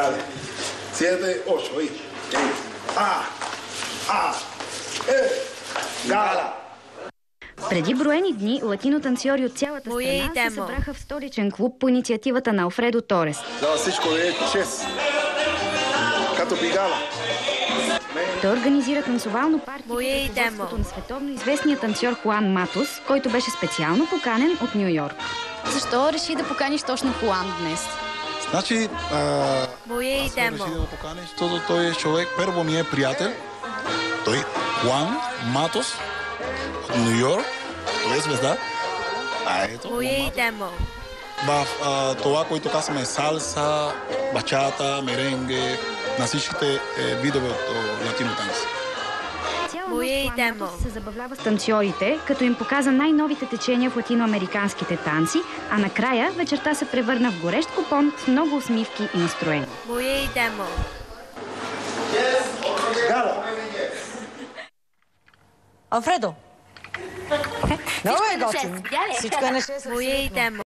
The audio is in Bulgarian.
Dale. 7, 8, y. Гала! Преди броени дни латино-танцори от цялата страна се събраха в столичен клуб по инициативата на Алфредо Торес. За всичко е чест. Като пигала. Той организира танцовално парти под ръководството на световно известния танцор Хуан Матос, който беше специално поканен от Ню Йорк. Защо реши да поканиш точно Хуан днес? Значи, аз реши да го поканя, защото той е човек, първо ми е приятел. Той Хуан Матос от Ню Йорк, той е звезда. Ето, в това, което казваме салса, бачата, меренге, на всичките видове от латино танци. Матос се забавлява с танцорите, като им показа най-новите течения в латиноамериканските танци, а накрая вечерта се превърна в горещ купон с много усмивки и настроение. Алфредо! Много е готин. Всичко е на 6.